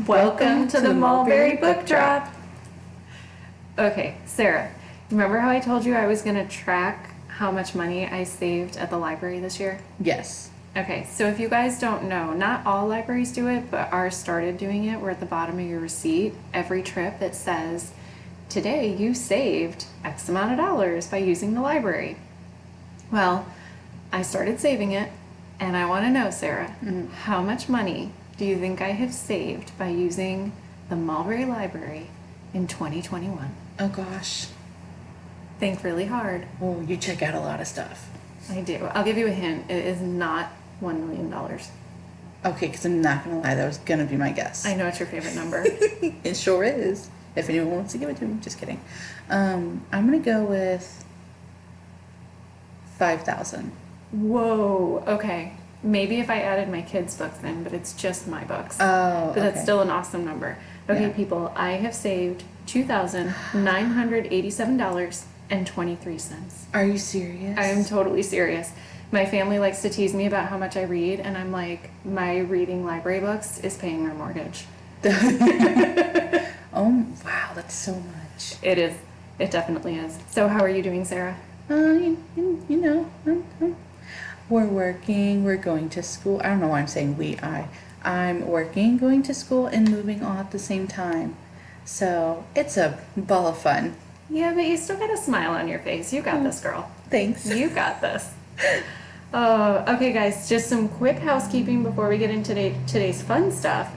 Welcome to the Mulberry Book Drop. Okay, Sarah, remember how I told you I was going to track how much money I saved at the library this year? Yes. Okay, so if you guys don't know, not all libraries do it, but ours started doing it. We're at the bottom of your receipt. Every trip it says, today you saved X amount of dollars by using the library. Well, I started saving it, and I want to know, Sarah, how much money do you think I have saved by using the Mulberry Library in 2021? Oh gosh. Think really hard. Oh, you check out a lot of stuff. I do. I'll give you a hint. It is not $1 million. Okay, because I'm not going to lie, that was going to be my guess. I know it's your favorite number. It sure is. If anyone wants to give it to me, just kidding. I'm going to go with 5,000. Whoa. Okay. Maybe if I added my kids' books then, but it's just my books. Oh, but that's still an awesome number. Okay, yeah. People, I have saved $2,987.23. Are you serious? I am totally serious. My family likes to tease me about how much I read, and I'm like, my reading library books is paying our mortgage. Oh, wow, that's so much. It is. It definitely is. So how are you doing, Sarah? We're working, we're going to school. I don't know why I'm saying I'm working, going to school, and moving all at the same time. So it's a ball of fun. Yeah, but you still got a smile on your face. You got this, girl. Thanks. You got this. Okay, guys, just some quick housekeeping before we get into today's fun stuff.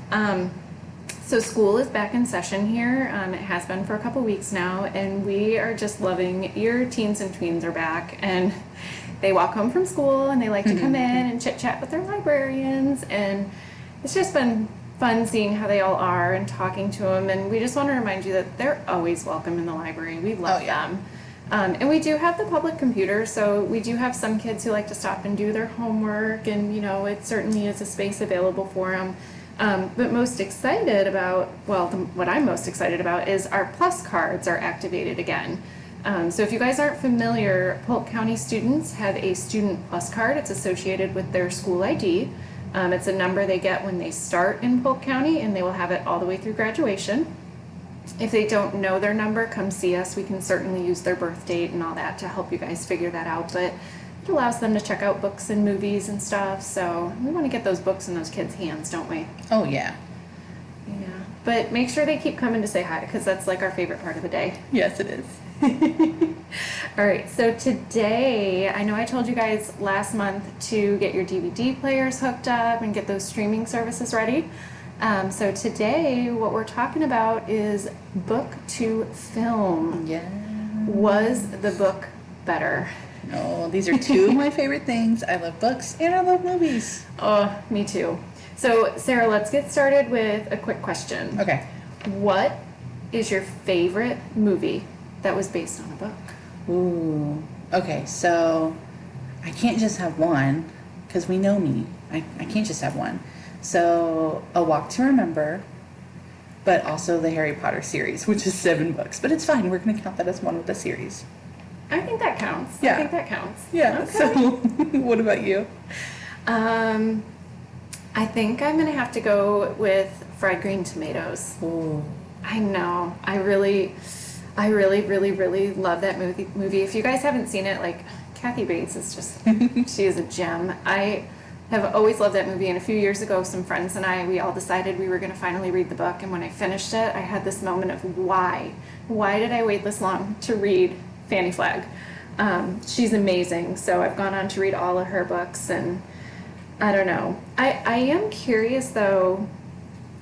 So school is back in session here. It has been for a couple weeks now, and we are just loving your teens and tweens are back, and they walk home from school and they like to come in and chit chat with their librarians, and it's just been fun seeing how they all are and talking to them. And we just want to remind you that they're always welcome in the library. We love them. And we do have the public computer, so we do have some kids who like to stop and do their homework, and it certainly is a space available for them. But most excited about, what I'm most excited about is our Plus cards are activated again. So if you guys aren't familiar, Polk County students have a Student Plus card. It's associated with their school ID. It's a number they get when they start in Polk County, and they will have it all the way through graduation. If they don't know their number, come see us. We can certainly use their birth date and all that to help you guys figure that out. But it allows them to check out books and movies and stuff. So we want to get those books in those kids' hands, don't we? Oh, yeah. Yeah. But make sure they keep coming to say hi, because that's like our favorite part of the day. Yes, it is. All right, so today, I know I told you guys last month to get your DVD players hooked up and get those streaming services ready. So today, what we're talking about is book to film. Yeah. Was the book better? No, these are two of my favorite things. I love books and I love movies. Oh, me too. So, Sarah, let's get started with a quick question. Okay. What is your favorite movie that was based on a book? Ooh. Okay, so I can't just have one, because we know me. I can't just have one. So, A Walk to Remember, but also the Harry Potter series, which is 7 books. But it's fine. We're going to count that as one of the series. I think that counts. Yeah. I think that counts. Yeah. Okay. So, what about you? I think I'm going to have to go with Fried Green Tomatoes. Ooh. I know. I really, really love that movie. If you guys haven't seen it, like, Kathy Bates is just, she is a gem. I have always loved that movie, and a few years ago, some friends and we all decided we were going to finally read the book, and when I finished it, I had this moment of why? Why did I wait this long to read Fannie Flagg? She's amazing, so I've gone on to read all of her books, and I don't know. I am curious, though.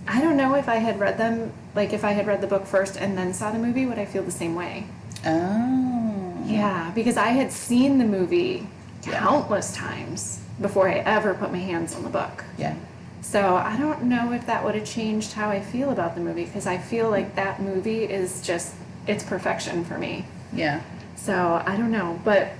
I don't know if I had read them, like if I had read the book first and then saw the movie, would I feel the same way? Oh. Yeah, because I had seen the movie countless times before I ever put my hands on the book. Yeah. So I don't know if that would have changed how I feel about the movie, because I feel like that movie is just, it's perfection for me. Yeah. So I don't know, but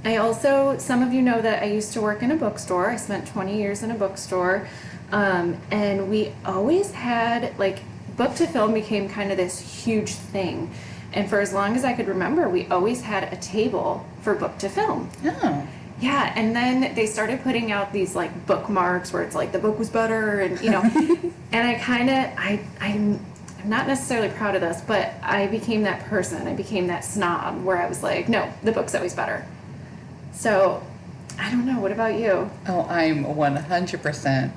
I also, some of you know that I used to work in a bookstore. I spent 20 years in a bookstore, and we always had, like, book to film became kind of this huge thing. And for as long as I could remember, we always had a table for book to film. Oh. Yeah, and then they started putting out these like bookmarks where it's like the book was better, and and I kind of I'm not necessarily proud of this, but I became that person. I became that snob where I was like, no, the book's always better. So I don't know. What about you? Oh, I'm 100%.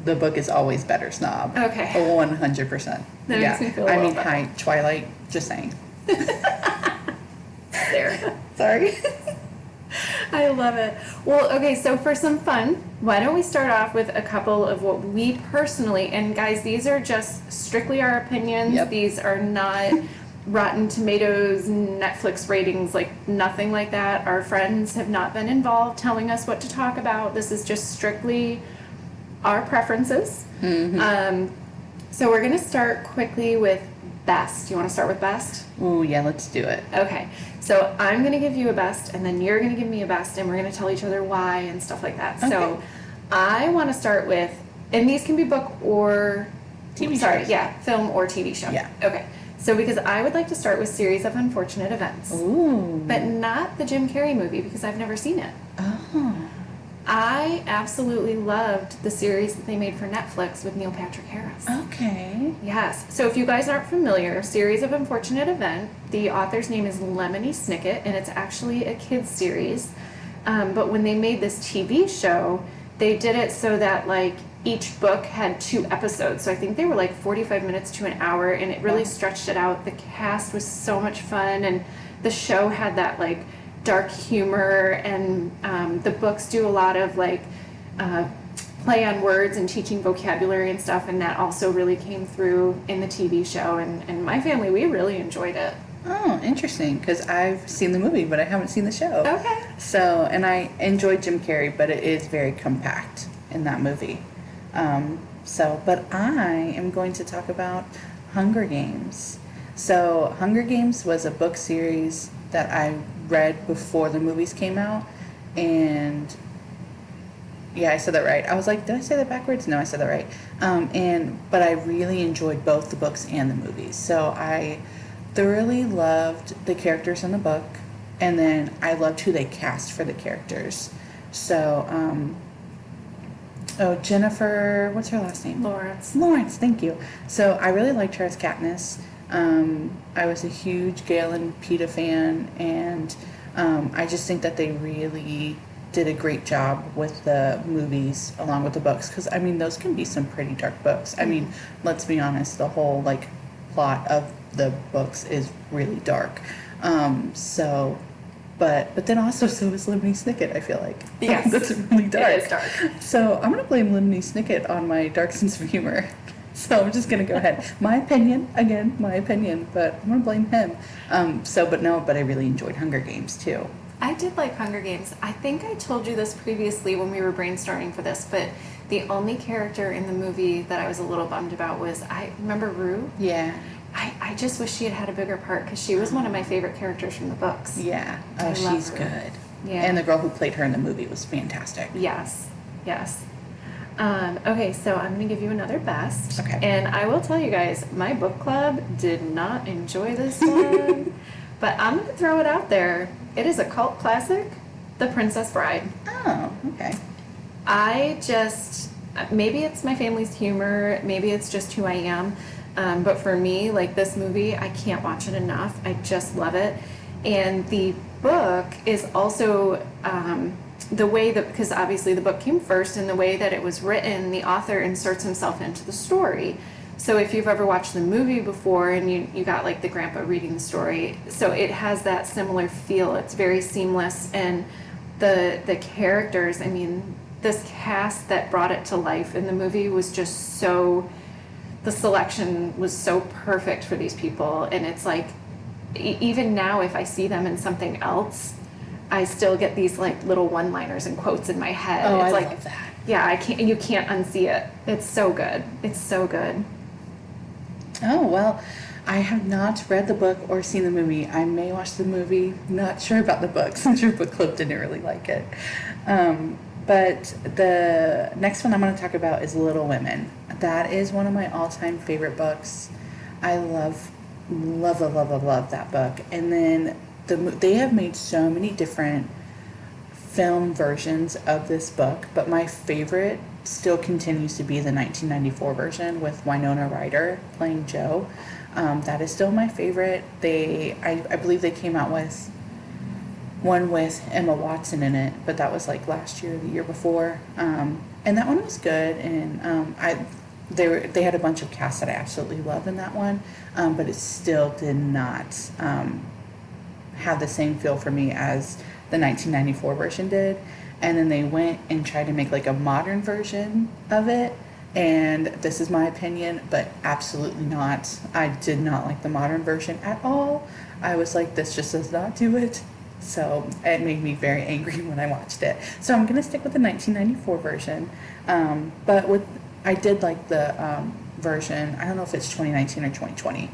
The book is always better snob. Okay. 100%. That makes me feel a I little mean, better. hi, Twilight, just saying. There. Sorry. I love it. Well, okay, so for some fun, why don't we start off with a couple of what we personally, and guys, these are just strictly our opinions. Yep. These are not Rotten Tomatoes, Netflix ratings, like nothing like that. Our friends have not been involved telling us what to talk about. This is just strictly our preferences. So we're going to start quickly with best. You want to start with best? Ooh, yeah, let's do it. Okay, so I'm going to give you a best, and then you're going to give me a best, and we're going to tell each other why and stuff like that. So Okay. I want to start with, and these can be book or TV sorry, shows. yeah, film or TV show. Yeah. Okay, so because I would like to start with Series of Unfortunate Events, Ooh. but not the Jim Carrey movie because I've never seen it. Oh. I absolutely loved the series that they made for Netflix with Neil Patrick Harris. Okay. Yes. So if you guys aren't familiar, Series of Unfortunate Event, the author's name is Lemony Snicket, and it's actually a kid's series. But when they made this TV show, they did it so that like each book had 2 episodes. So I think they were like 45 minutes to an hour, and it really Wow. stretched it out. The cast was so much fun, and the show had that like dark humor, and the books do a lot of like play on words and teaching vocabulary and stuff, and that also really came through in the TV show, and my family, we really enjoyed it. Oh, interesting, because I've seen the movie, but I haven't seen the show. Okay. So, and I enjoyed Jim Carrey, but it is very compact in that movie. But I am going to talk about Hunger Games. So, Hunger Games was a book series that I read before the movies came out, and yeah, I said that right. I was like, did I say that backwards? No, I said that right. But I really enjoyed both the books and the movies. So I thoroughly loved the characters in the book, and then I loved who they cast for the characters. So, Jennifer, what's her last name? Lawrence, thank you. So I really liked her as Katniss. I was a huge Gale and Peeta fan, and I just think that they really did a great job with the movies along with the books, because I mean those can be some pretty dark books. I mean, let's be honest, the whole like plot of the books is really dark. But then also so is Lemony Snicket, I feel like. Yes. That's really dark. It is dark. So I'm gonna blame Lemony Snicket on my dark sense of humor. So I'm just gonna go ahead. My opinion, but I'm gonna blame him. But I really enjoyed Hunger Games too. I did like Hunger Games. I think I told you this previously when we were brainstorming for this, but the only character in the movie that I was a little bummed about was, I remember Rue. Yeah. I just wish she had had a bigger part, because she was one of my favorite characters from the books. Yeah. I Oh, love she's her. good. Yeah. And the girl who played her in the movie was fantastic. Yes. Okay, so I'm going to give you another best. Okay. And I will tell you guys, my book club did not enjoy this one, but I'm going to throw it out there. It is a cult classic, The Princess Bride. Oh, okay. Maybe it's my family's humor, maybe it's just who I am, but for me, like this movie, I can't watch it enough. I just love it. And the book is also the way that, because obviously the book came first, and the way that it was written, the author inserts himself into the story. So if you've ever watched the movie before and you got like the grandpa reading the story, so it has that similar feel. It's very seamless, and the characters, I mean, this cast that brought it to life in the movie was just so, the selection was so perfect for these people. And it's like, even now if I see them in something else, I still get these like little one-liners and quotes in my head. Oh, it's I like, love that. Yeah, you can't unsee it. It's so good. It's so good. Oh, well, I have not read the book or seen the movie. I may watch the movie. Not sure about the book since your book club didn't really like it. But the next one I'm going to talk about is Little Women. That is one of my all-time favorite books. I love that book. And then they have made so many different film versions of this book, but my favorite still continues to be the 1994 version with Winona Ryder playing Jo. That is still my favorite. I believe they came out with one with Emma Watson in it, but that was like last year or the year before. And that one was good, and they had a bunch of casts that I absolutely love in that one, but it still did not have the same feel for me as the 1994 version did. And then they went and tried to make like a modern version of it, and this is my opinion, but absolutely not. I did not like the modern version at all. I was like, this just does not do it. So it made me very angry when I watched it. So I'm gonna stick with the 1994 version. But I did like the version. I don't know if it's 2019 or 2020,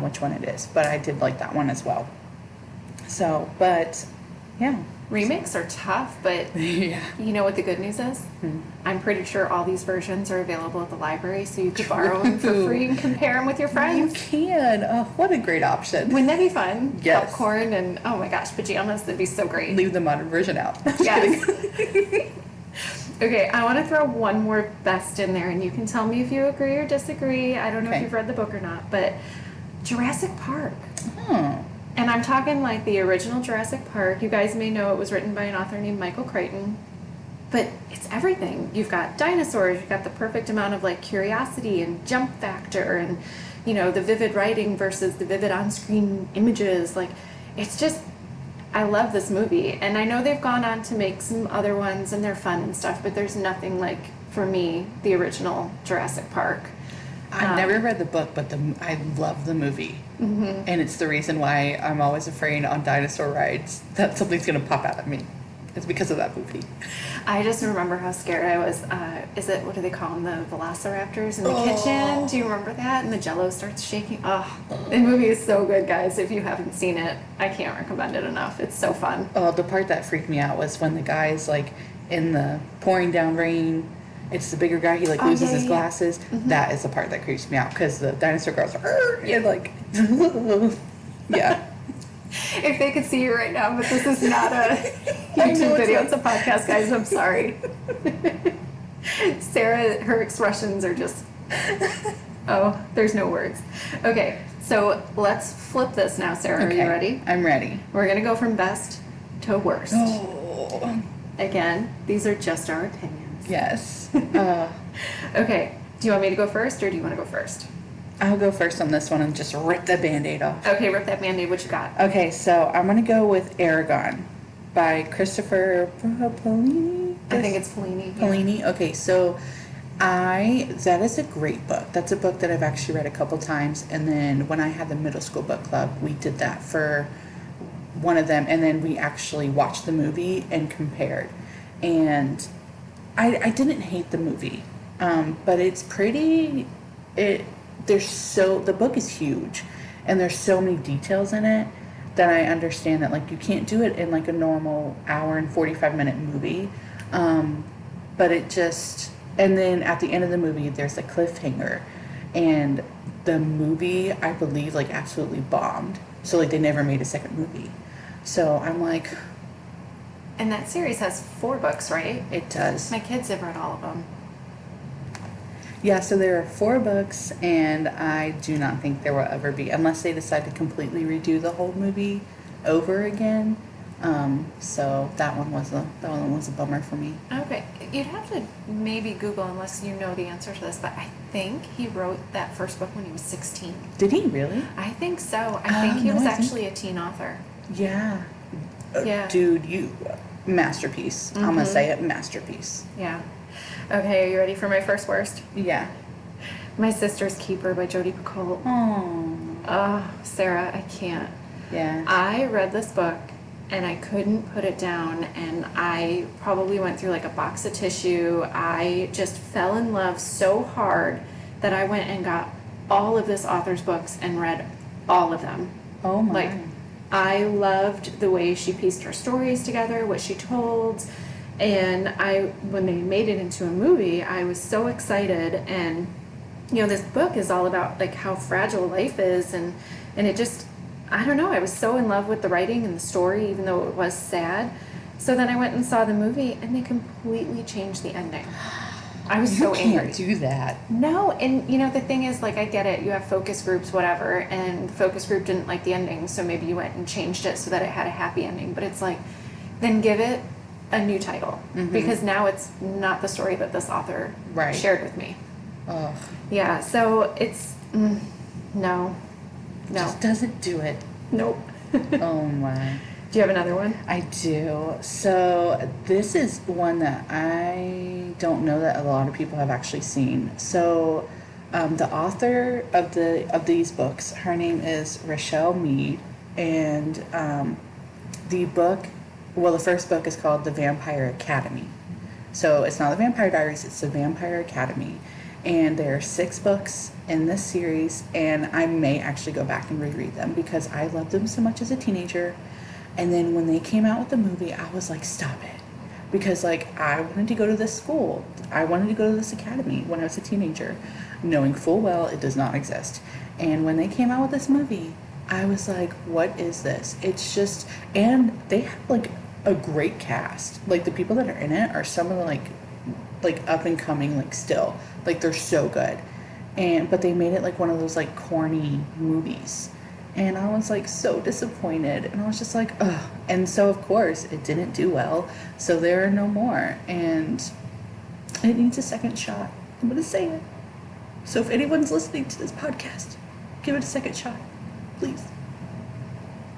which one it is, but I did like that one as well. So, but yeah. Remakes are tough, but Yeah. you know what the good news is? I'm pretty sure all these versions are available at the library, so you could borrow them for free and compare them with your You friends. can. Oh, what a great option. Wouldn't that be fun? Yes. Popcorn and, oh my gosh, pajamas, that'd be so great. Leave the modern version out. Just Yes. kidding. Okay, I want to throw one more best in there, and you can tell me if you agree or disagree. I don't know if Okay. you've read the book or not, but Jurassic Park. Oh. And I'm talking like the original Jurassic Park. You guys may know it was written by an author named Michael Crichton. But it's everything. You've got dinosaurs, you've got the perfect amount of like curiosity and jump factor and, you know, the vivid writing versus the vivid on-screen images. Like, it's just, I love this movie. And I know they've gone on to make some other ones and they're fun and stuff, but there's nothing like, for me, the original Jurassic Park. I've never read the book, but I love the movie. Mm-hmm. And it's the reason why I'm always afraid on dinosaur rides that something's going to pop out at me. It's because of that movie. I just remember how scared I was. What do they call them? The velociraptors in the kitchen? Do you remember that? And the jello starts shaking. Oh, the movie is so good, guys. If you haven't seen it, I can't recommend it enough. It's so fun. Oh, the part that freaked me out was when the guy's like in the pouring down rain. It's the bigger guy. He like loses his glasses. Mm-hmm. That is the part that creeps me out because the dinosaur girls are and like, yeah. If they could see you right now, but this is not a YouTube video. It's a podcast, guys. I'm sorry. Sarah, her expressions are just, oh, there's no words. Okay, so let's flip this now, Sarah. Okay, are you ready? I'm ready. We're going to go from best to worst. Oh. Again, these are just our opinions. Yes. Okay, do you want me to go first or do you want to go first? I'll go first on this one and just rip the Band-Aid off. Okay, rip that Band-Aid. What you got? Okay, so I'm going to go with Eragon by Christopher Paolini. I think it's Paolini. Paolini. Yeah. Okay, so that is a great book. That's a book that I've actually read a couple times. And then when I had the middle school book club, we did that for one of them. And then we actually watched the movie and compared. And I didn't hate the movie, but it's pretty, the book is huge and there's so many details in it that I understand that like you can't do it in like a normal hour and 45-minute movie. But it just, and then at the end of the movie, there's a cliffhanger and the movie, I believe, like absolutely bombed. So like they never made a second movie. So I'm like, and that series has 4 books, right? It does. My kids have read all of them. Yeah, so there are 4 books, and I do not think there will ever be, unless they decide to completely redo the whole movie over again. So that one was a bummer for me. Okay, you'd have to maybe Google unless you know the answer to this, but I think he wrote that first book when he was 16. Did he really? I think so. I think he was actually a teen author. Yeah. Yeah. Dude, masterpiece. Mm-hmm. I'm gonna say it, masterpiece. Yeah. Okay, are you ready for my first worst? Yeah. My Sister's Keeper by Jodi Picoult. Oh, Sarah, I can't. Yeah. I read this book and I couldn't put it down, and I probably went through like a box of tissue. I just fell in love so hard that I went and got all of this author's books and read all of them. Oh my. Like, I loved the way she pieced her stories together, what she told, and when they made it into a movie, I was so excited. And you know, this book is all about like how fragile life is, and it just, I don't know, I was so in love with the writing and the story, even though it was sad. So then I went and saw the movie, and they completely changed the ending. I was so angry. You can't do that. No, and you know, the thing is, like, I get it. You have focus groups, whatever, and the focus group didn't like the ending, so maybe you went and changed it so that it had a happy ending. But it's like, then give it a new title, because now it's not the story that this author shared with me. Oh. Yeah, so it's, no. Just doesn't do it. Nope. Oh my. Do you have another one? I do. So this is one that I don't know that a lot of people have actually seen. So the author of these books, her name is Richelle Mead, and the first book is called The Vampire Academy. So it's not The Vampire Diaries, it's The Vampire Academy. And there are 6 books in this series, and I may actually go back and reread them because I loved them so much as a teenager. And then when they came out with the movie, I was like, stop it. Because, like, I wanted to go to this school. I wanted to go to this academy when I was a teenager, knowing full well it does not exist. And when they came out with this movie, I was like, what is this? It's just, and they have, like, a great cast. Like, the people that are in it are some of the, like up and coming, like, still. Like, they're so good. But they made it, like, one of those, like, corny movies. And I was, like, so disappointed. And I was just like, ugh. And so, of course, it didn't do well. So there are no more. And it needs a second shot. I'm going to say it. So if anyone's listening to this podcast, give it a second shot. Please.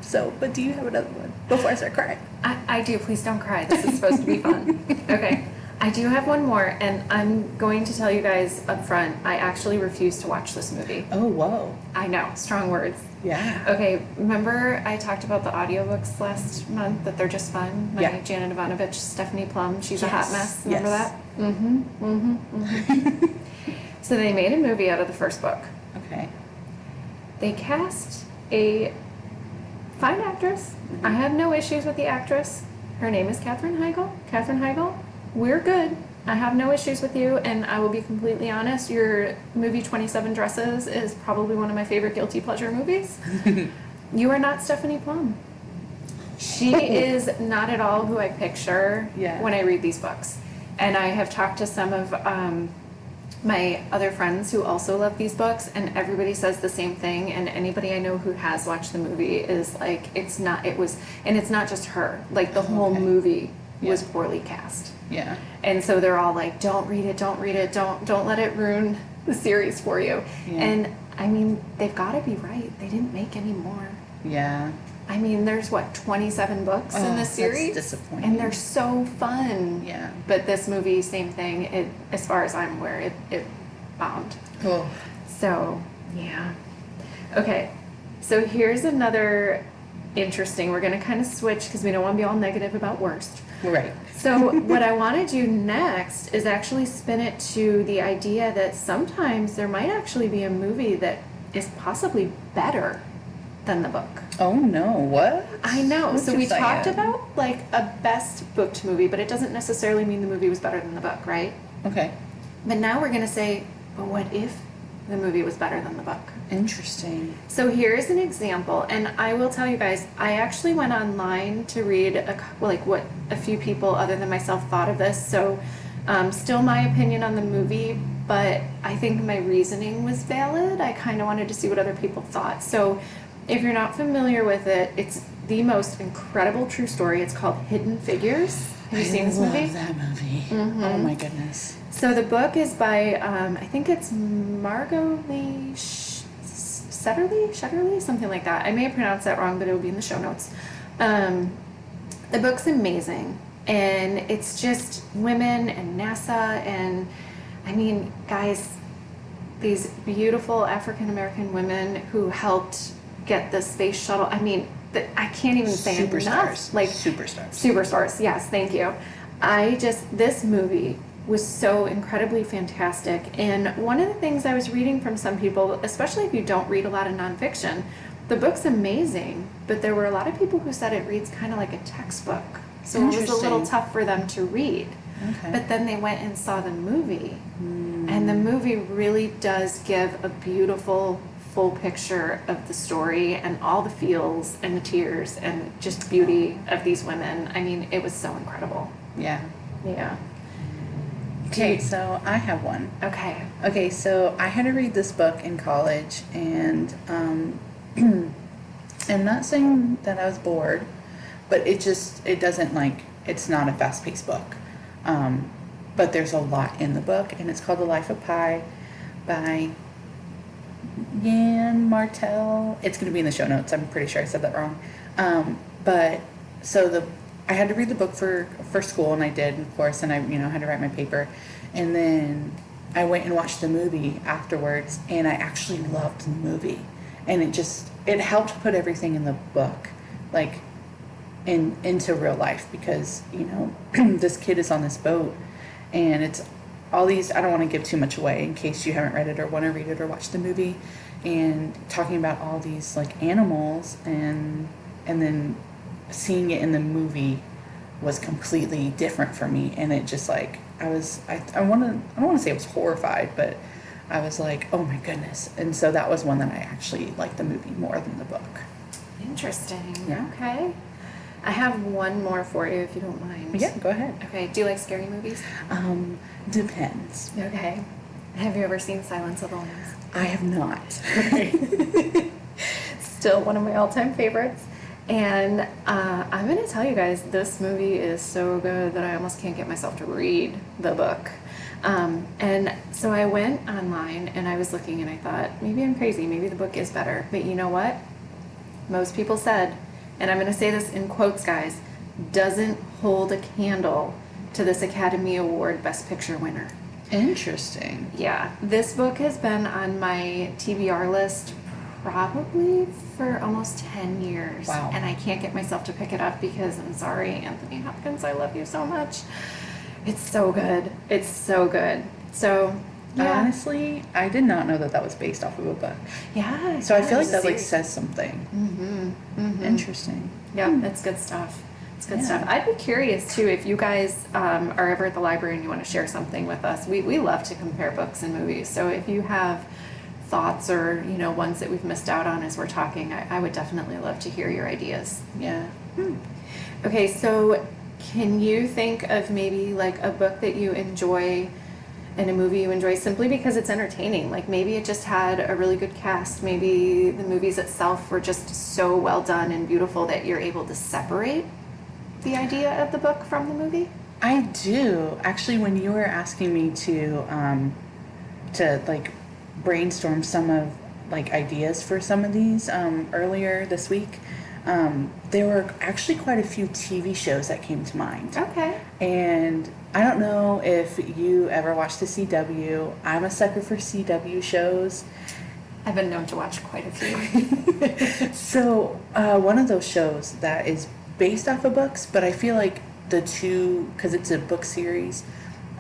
So, but do you have another one before I start crying? I do. Please don't cry. This is supposed to be fun. Okay. I do have one more, and I'm going to tell you guys up front, I actually refuse to watch this movie. Oh, whoa. I know. Strong words. Yeah. Okay, remember I talked about the audiobooks last month, that they're just fun? My Janet Evanovich, Stephanie Plum, she's a hot mess. Remember that? So they made a movie out of the first book. Okay. They cast a fine actress. I have no issues with the actress. Her name is Katherine Heigl. We're good. I have no issues with you, and I will be completely honest, your movie 27 Dresses is probably one of my favorite guilty pleasure movies. You are not Stephanie Plum. She is not at all who I picture when I read these books. And I have talked to some of my other friends who also love these books, and everybody says the same thing, and anybody I know who has watched the movie is like, it's not just her. Like, the whole movie was poorly cast. Yeah. And so they're all like, don't read it, don't let it ruin the series for you. Yeah. And I mean, they've got to be right. They didn't make any more. Yeah. I mean, there's 27 books in this series? That's disappointing. And they're so fun. Yeah. But this movie, same thing. It, as far as I'm aware, it bombed. Oh. So, yeah. Okay. So here's another interesting. We're going to kind of switch because we don't want to be all negative about worst. Right. So what I want to do next is actually spin it to the idea that sometimes there might actually be a movie that is possibly better than the book. Oh no, what? I know. What so you we saying? talked about like a best booked movie, but it doesn't necessarily mean the movie was better than the book, right? Okay. But now we're going to say, but what if the movie was better than the book? Interesting. So here's an example, and I will tell you guys, I actually went online to read what a few people other than myself thought of this. So still my opinion on the movie, but I think my reasoning was valid. I kind of wanted to see what other people thought. So if you're not familiar with it, it's the most incredible true story. It's called Hidden Figures. Have you seen this movie? I love that movie. Mm-hmm. Oh my goodness. So the book is by, I think it's Margot Lee Shetterly, something like that. I may have pronounced that wrong, but it will be in the show notes. The book's amazing, and it's just women and NASA, and I mean, guys, these beautiful African-American women who helped get the space shuttle. I mean, I can't even say enough. Like superstars. Yes, thank you. This movie was so incredibly fantastic. And one of the things I was reading from some people, especially if you don't read a lot of nonfiction, the book's amazing, but there were a lot of people who said it reads kind of like a textbook. So it was a little tough for them to read. Okay. But then they went and saw the movie. And the movie really does give a beautiful full picture of the story and all the feels and the tears and just beauty of these women. I mean, it was so incredible. Yeah. Yeah. Okay, so I have one. Okay. Okay, so I had to read this book in college, and I'm not saying that I was bored, but it doesn't it's not a fast-paced book. But there's a lot in the book, and it's called The Life of Pi by Yann Martel. It's going to be in the show notes. I'm pretty sure I said that wrong. I had to read the book for school, and I did, of course, and I had to write my paper. And then I went and watched the movie afterwards, and I actually loved the movie. And it helped put everything in the book, into real life, because, this kid is on this boat, and it's all these, I don't want to give too much away in case you haven't read it or want to read it or watch the movie, and talking about all these, animals, and then seeing it in the movie was completely different for me, and it just I don't want to say I was horrified, but I was like, oh my goodness. And so that was one that I actually liked the movie more than the book. Interesting. Yeah. Okay. I have one more for you if you don't mind. Yeah, go ahead. Okay. Do you like scary movies? Depends. Okay. Have you ever seen Silence of the Lambs? I have not. Still one of my all-time favorites. And I'm going to tell you guys, this movie is so good that I almost can't get myself to read the book. And so I went online and I was looking and I thought, maybe I'm crazy, maybe the book is better. But you know what? Most people said, and I'm going to say this in quotes, guys, doesn't hold a candle to this Academy Award Best Picture winner. Interesting. Yeah, this book has been on my TBR list probably for almost 10 years. Wow. And I can't get myself to pick it up because I'm sorry, Anthony Hopkins, I love you so much. It's so good. It's so good. So, yeah. Honestly, I did not know that was based off of a book. Yeah. So I feel like that says something. Mm-hmm. Mm-hmm. Interesting. Yeah, it's good stuff. It's good stuff. Yeah. I'd be curious too if you guys are ever at the library and you want to share something with us. We love to compare books and movies. So if you have thoughts or ones that we've missed out on as we're talking, I would definitely love to hear your ideas. Yeah. Okay, so can you think of maybe a book that you enjoy and a movie you enjoy simply because it's entertaining? Maybe it just had a really good cast. Maybe the movies itself were just so well done and beautiful that you're able to separate the idea of the book from the movie? I do. Actually, when you were asking me to brainstorm some of ideas for some of these earlier this week, there were actually quite a few TV shows that came to mind. Okay. And I don't know if you ever watched the CW. I'm a sucker for CW shows. I've been known to watch quite a few. So one of those shows that is based off of books, but I feel like the two, because it's a book series,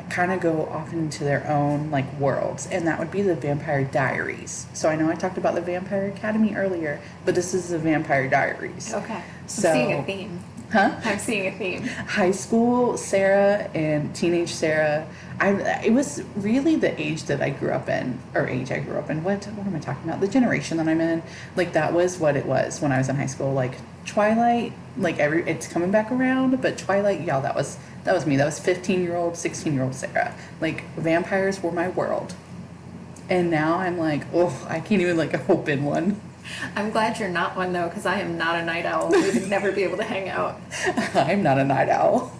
kind of go off into their own worlds, and that would be the Vampire Diaries. So I know I talked about the Vampire Academy earlier, but this is the Vampire Diaries. Okay. So, I'm seeing a theme. Huh? I'm seeing a theme. High school Sarah and teenage Sarah. It was really the age that I grew up in, or age I grew up in. What am I talking about? The generation that I'm in. That was what it was when I was in high school. Twilight, it's coming back around, but Twilight, y'all, that was me. That was 15-year-old, 16-year-old Sarah. Vampires were my world. And now I'm I can't even open one. I'm glad you're not one, though, because I am not a night owl. We would never be able to hang out. I'm not a night owl.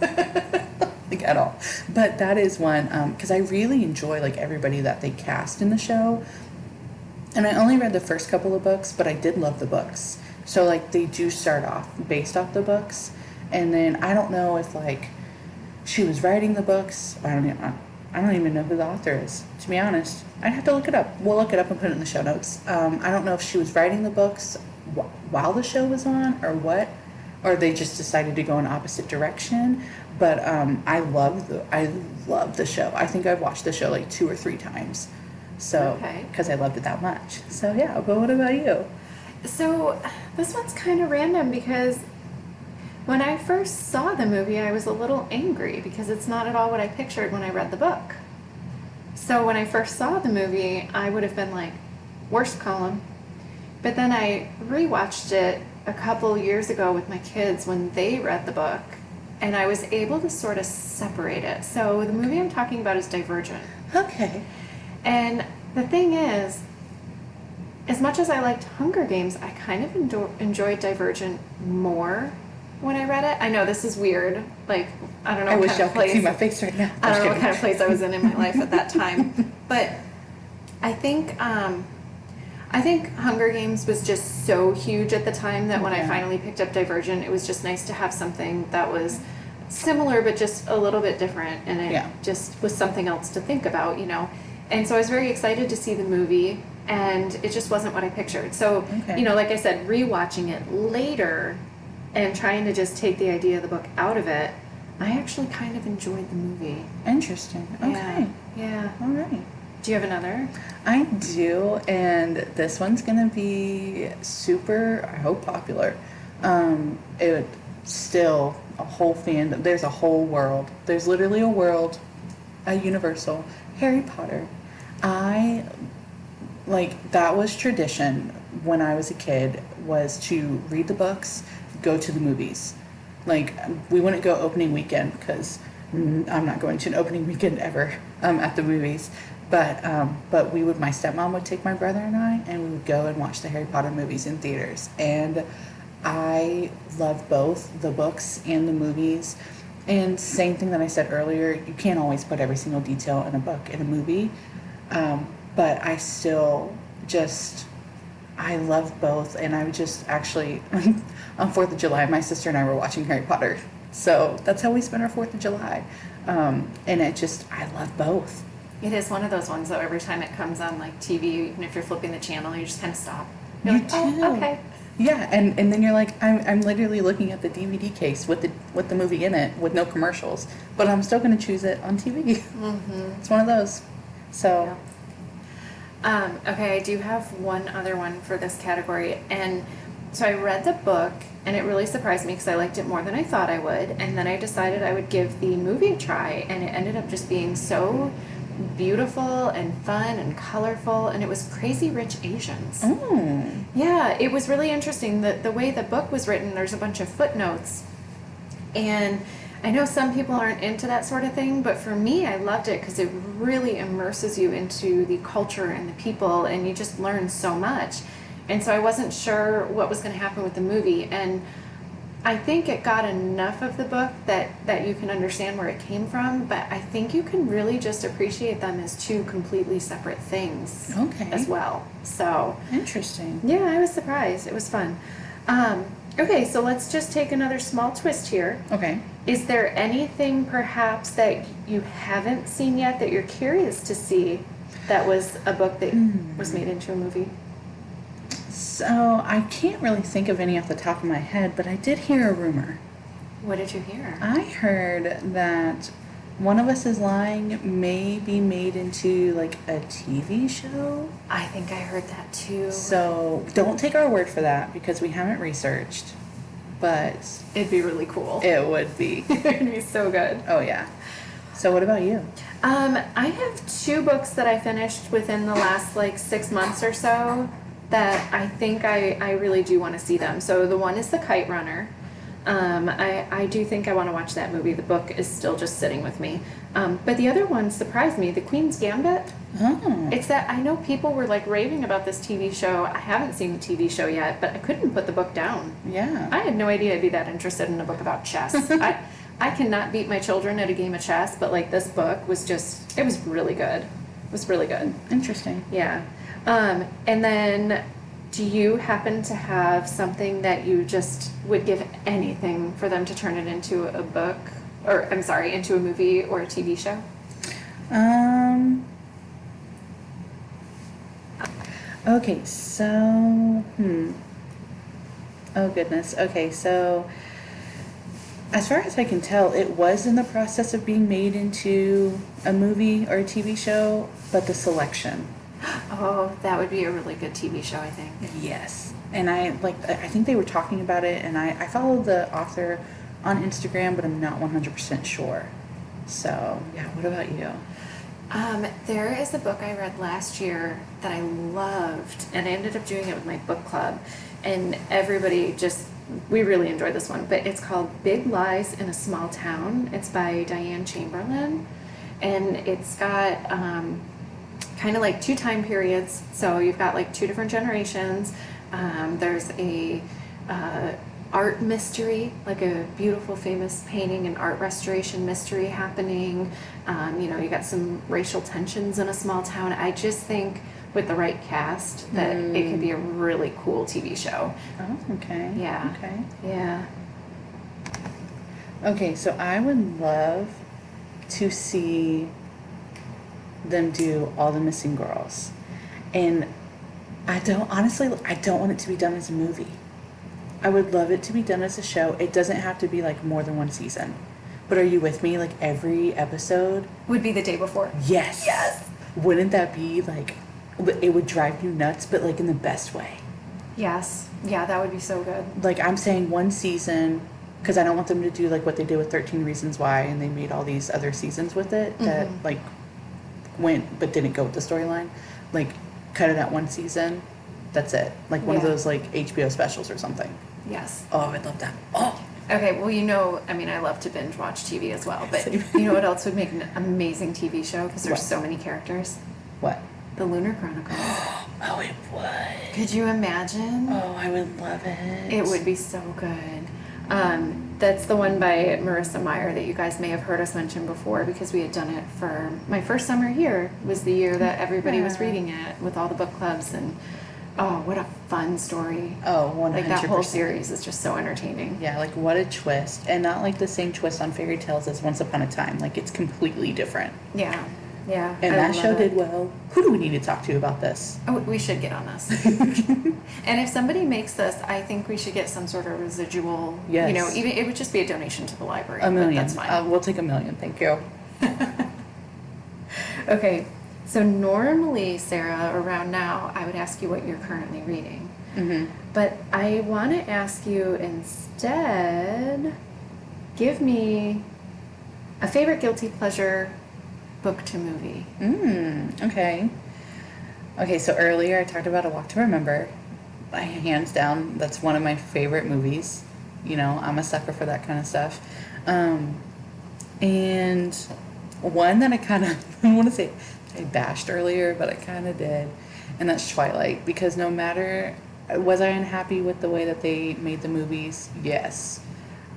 At all. But that is one, because I really enjoy, everybody that they cast in the show. And I only read the first couple of books, but I did love the books. So, they do start off based off the books. And then I don't know if, she was writing the books. I don't even know who the author is, to be honest. I'd have to look it up. We'll look it up and put it in the show notes. I don't know if she was writing the books while the show was on or what, or they just decided to go in opposite direction. But I love the show. I think I've watched the show 2 or 3 times. So, because I loved it that much. So yeah, but what about you? So this one's kind of random because when I first saw the movie, I was a little angry because it's not at all what I pictured when I read the book. So when I first saw the movie, I would have been worst column, But then I rewatched it a couple years ago with my kids when they read the book, and I was able to sort of separate it. So the movie I'm talking about is Divergent. Okay. And the thing is, as much as I liked Hunger Games, I kind of enjoyed Divergent more when I read it. I know this is weird. Like, I don't know I what wish kind y'all of could place. see my face right now. I don't know Just what kind of place I was in my life at that time. But I think Hunger Games was just so huge at the time that when I Yeah. finally picked up Divergent, it was just nice to have something that was similar but just a little bit different, and it Yeah. just was something else to think about, you know. And so I was very excited to see the movie, and it just wasn't what I pictured. So, Okay. you know, like I said, rewatching it later and trying to just take the idea of the book out of it, I actually kind of enjoyed the movie. Interesting. Okay. Yeah. All right. Do you have another? I do, and this one's gonna be super, I hope, popular. It still a whole fandom. There's a whole world. There's literally a world, a universal Harry Potter. I like that was tradition when I was a kid, was to read the books, go to the movies. Like, we wouldn't go opening weekend because I'm not going to an opening weekend ever at the movies. But we would, my stepmom would take my brother and we would go and watch the Harry Potter movies in theaters. And I love both the books and the movies. And same thing that I said earlier, you can't always put every single detail in a book, in a movie. But I still just, I love both. And I would just actually, on 4th of July, my sister and I were watching Harry Potter. So that's how we spent our 4th of July. And it just, I love both. It is one of those ones though, every time it comes on like TV, even if you're flipping the channel, you just kind of stop. You're You like, do. oh, okay. Yeah, and then you're like, I'm literally looking at the DVD case with the movie in it with no commercials, but I'm still going to choose it on TV. Mm-hmm. It's one of those. So, Okay, I do have one other one for this category. And so I read the book, and it really surprised me because I liked it more than I thought I would. And then I decided I would give the movie a try, and it ended up just being so beautiful and fun and colorful, and it was Crazy Rich Asians. oh, Yeah, it was really interesting. The way the book was written, there's a bunch of footnotes. And I know some people aren't into that sort of thing, but for me, I loved it because it really immerses you into the culture and the people, and you just learn so much. And so I wasn't sure what was going to happen with the movie. And I think it got enough of the book that you can understand where it came from, but I think you can really just appreciate them as two completely separate things Okay. as well. So, interesting. yeah, I was surprised. It was fun. Okay, so let's just take another small twist here. Okay. Is there anything perhaps that you haven't seen yet that you're curious to see that was a book that was made into a movie? So, I can't really think of any off the top of my head, but I did hear a rumor. What did you hear? I heard that One of Us is Lying may be made into like a TV show. I think I heard that too. So don't take our word for that because we haven't researched, but It'd be really cool. it would be. It'd be so good. Oh yeah. So what about you? I have 2 books that I finished within the last like 6 months or so that I think I really do want to see them. So the one is The Kite Runner. I do think I want to watch that movie. The book is still just sitting with me. But the other one surprised me, The Queen's Gambit. Oh. It's that I know people were like raving about this TV show. I haven't seen the TV show yet, but I couldn't put the book down. Yeah. I had no idea I'd be that interested in a book about chess. I cannot beat my children at a game of chess, but like this book was just, it was really good. It was really good. Interesting. Yeah. And then do you happen to have something that you just would give anything for them to turn it into a book, or I'm sorry, into a movie or a TV show? Okay, so oh goodness. Okay, so as far as I can tell, it was in the process of being made into a movie or a TV show, but the selection. Oh, that would be a really good TV show, I think. Yes. And I think they were talking about it, and I follow the author on Instagram, but I'm not 100% sure. So, yeah, what about you? There is a book I read last year that I love, loved, and I ended up doing it with my book club, and everybody we really enjoyed this one, but it's called Big Lies in a Small Town. It's by Diane Chamberlain, and it's got kind of like 2 time periods. So you've got like 2 different generations. There's a art mystery, like a beautiful famous painting and art restoration mystery happening. You got some racial tensions in a small town. I just think with the right cast that it could be a really cool TV show. Oh, okay. Yeah. Okay. Yeah. Okay, so I would love to see them do All the Missing Girls. And I don't want it to be done as a movie. I would love it to be done as a show. It doesn't have to be like more than 1 season. But are you with me? Like every episode Would be the day before. Yes. Yes. Wouldn't that be like, it would drive you nuts, but like in the best way. Yes. Yeah, that would be so good. Like I'm saying 1 season, because I don't want them to do like what they did with 13 Reasons Why, and they made all these other seasons with it that like went but didn't go with the storyline. Like cut it at 1 season. That's it. Like one of those like HBO specials or something. Yes. Oh, I'd love that. Oh. Okay, well, I love to binge watch TV as well, but Same. you know what else would make an amazing TV show? Because there's What? so many characters. What? The Lunar Chronicles. Oh, it would. Could you imagine? Oh, I would love it. It would be so good. That's the one by Marissa Meyer that you guys may have heard us mention before, because we had done it for my first summer here. Was the year that everybody was reading it with all the book clubs, and oh, what a fun story. Oh, 100%. Like that whole series is just so entertaining. Yeah, like what a twist. And not like the same twist on fairy tales as Once Upon a Time. Like it's completely different. Yeah. Yeah. And I that love show it. did well. Who do we need to talk to about this? Oh, we should get on this. And if somebody makes this, I think we should get some sort of residual. Yes. Even it would just be a donation to the library. $1 million. But that's fine. We'll take $1 million. Thank you. Okay. So normally, Sarah, around now, I would ask you what you're currently reading. Mm-hmm. But I want to ask you instead, give me a favorite guilty pleasure book to movie. Okay. Okay, so earlier I talked about A Walk to Remember. Hands down, that's one of my favorite movies. I'm a sucker for that kind of stuff. And one that I kind of, I want to say I bashed earlier, but I kind of did. And that's Twilight, because no matter, was I unhappy with the way that they made the movies? Yes.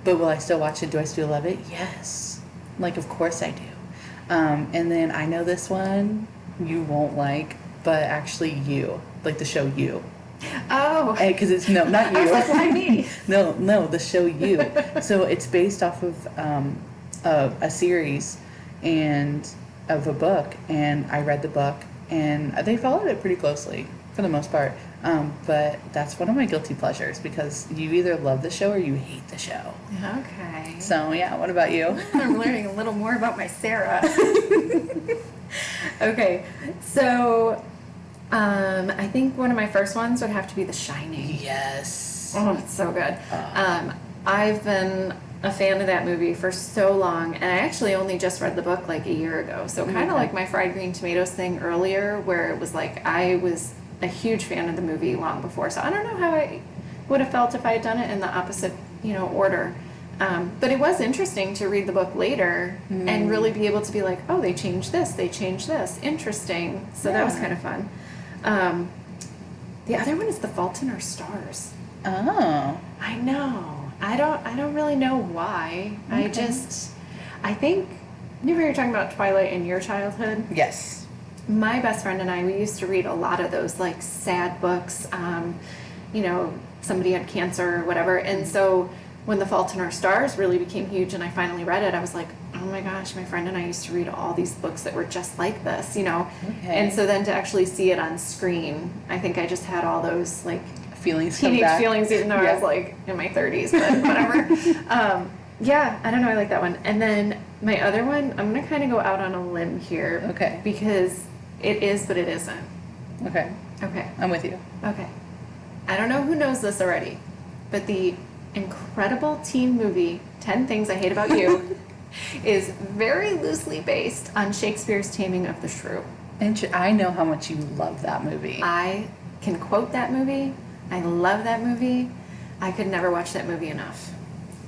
But will I still watch it? Do I still love it? Yes. Like, of course I do. And then I know this one you won't like, but actually like the show You. Oh. Because it's, no, not you. I was like, why me? No, the show You. So it's based off of a series and of a book, and I read the book, and they followed it pretty closely for the most part. But that's one of my guilty pleasures, because you either love the show or you hate the show. Okay. So yeah, what about you? I'm learning a little more about my Sarah. Okay, so I think one of my first ones would have to be The Shining. Yes. Oh, it's so good. I've been a fan of that movie for so long, and I actually only just read the book like a year ago. So kind of like my fried green tomatoes thing earlier, where it was like I was a huge fan of the movie long before. So I don't know how I would have felt if I had done it in the opposite, order. But it was interesting to read the book later and really be able to be like, oh, they changed this, interesting. So that was kind of fun. The other one is The Fault in Our Stars. Oh. I know. I don't really know why. Okay. I think, you were talking about Twilight in your childhood. Yes. My best friend and I, we used to read a lot of those like sad books. Somebody had cancer or whatever. And so when The Fault in Our Stars really became huge and I finally read it, I was like, oh my gosh, my friend and I used to read all these books that were just like this, Okay. And so then to actually see it on screen, I think I just had all those like Feelings come teenage back. feelings, even though I was like in my 30s, but whatever. Yeah, I don't know, I like that one. And then my other one, I'm going to kind of go out on a limb here. Okay. Because it is, but it isn't. Okay. Okay. I'm with you. Okay. I don't know who knows this already, but the incredible teen movie, 10 Things I Hate About You, is very loosely based on Shakespeare's Taming of the Shrew. And I know how much you love that movie. I can quote that movie. I love that movie. I could never watch that movie enough.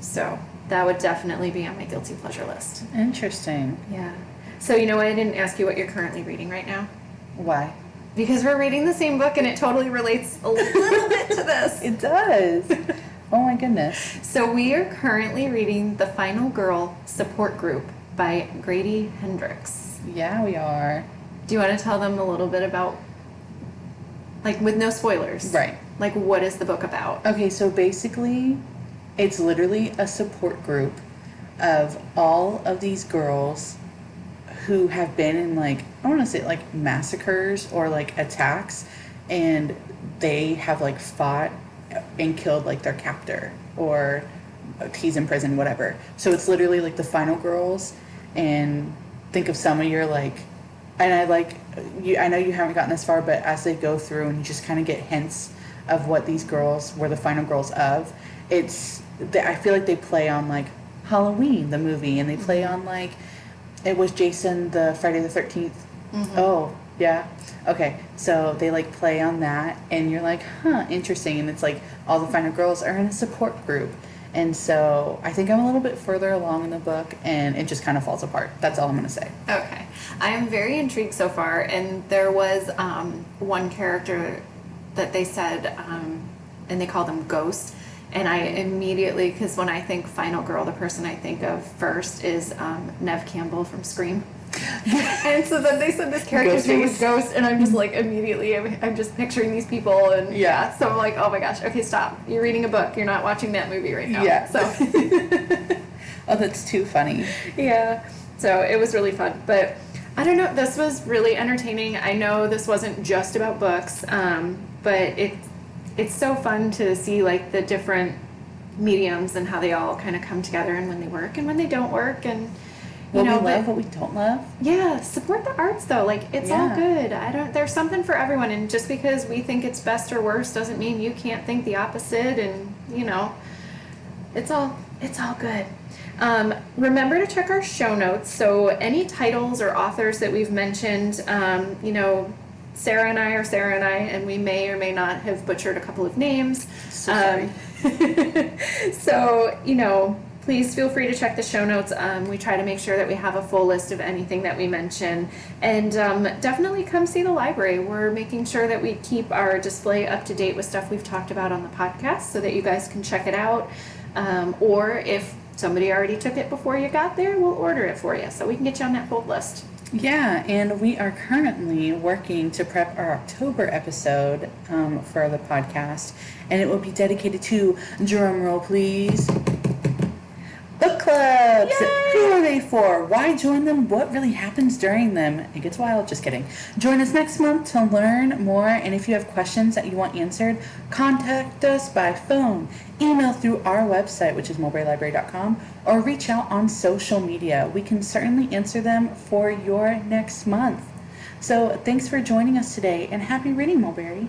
So that would definitely be on my guilty pleasure list. Interesting. Yeah. So you know what? I didn't ask you what you're currently reading right now. Why? Because we're reading the same book and it totally relates a little bit to this. It does. Oh my goodness. So we are currently reading The Final Girl Support Group by Grady Hendrix. Yeah, we are. Do you want to tell them a little bit about, like, with no spoilers? Right. Like, what is the book about? Okay, so basically, it's literally a support group of all of these girls who have been in, like, I want to say, like, massacres or, like, attacks, and they have, like, fought and killed, like, their captor, or he's in prison, whatever. So it's literally, like, the final girls, and think of some of your, like, and I, like, you, I know you haven't gotten this far, but as they go through and you just kind of get hints of what these girls were the final girls of, I feel like they play on, like, Halloween, the movie, and they play on, like, it was Jason the Friday the 13th. Mm-hmm. Oh, yeah. Okay, so they, like, play on that, and you're like, huh, interesting, and it's like all the final girls are in a support group. And so I think I'm a little bit further along in the book, and it just kind of falls apart. That's all I'm going to say. Okay. I am very intrigued so far, and there was one character that they said, and they called him Ghost, and I immediately, because when I think Final Girl, the person I think of first is Neve Campbell from Scream. And so then they said this character's name was Ghost, and I'm just like, immediately, I'm just picturing these people, and yeah, so I'm like, oh my gosh, okay, stop. You're reading a book, you're not watching that movie right now. Yeah. So. Oh, that's too funny. Yeah, so it was really fun, but I don't know, this was really entertaining. I know this wasn't just about books, but it's so fun to see, like, the different mediums and how they all kind of come together, and when they work and when they don't work, and what we love, what we don't love. Yeah, support the arts though. Like, it's all good. There's something for everyone, and just because we think it's best or worst doesn't mean you can't think the opposite, and you know, it's all good. Remember to check our show notes. So any titles or authors that we've mentioned, you know, Sarah and I, and we may or may not have butchered a couple of names. So sorry. So, you know, please feel free to check the show notes. We try to make sure that we have a full list of anything that we mention. And definitely come see the library. We're making sure that we keep our display up to date with stuff we've talked about on the podcast so that you guys can check it out. Or if somebody already took it before you got there, we'll order it for you so we can get you on that full list. Yeah, and we are currently working to prep our October episode for the podcast, and it will be dedicated to, drum roll please, book clubs. Yay! Who are they for? Why join them? What really happens during them? It gets wild. Just kidding. Join us next month to learn more, and if you have questions that you want answered, contact us by phone, email through our website, which is mulberrylibrary.com, or reach out on social media. We can certainly answer them for your next month. So thanks for joining us today, and happy reading, Mulberry.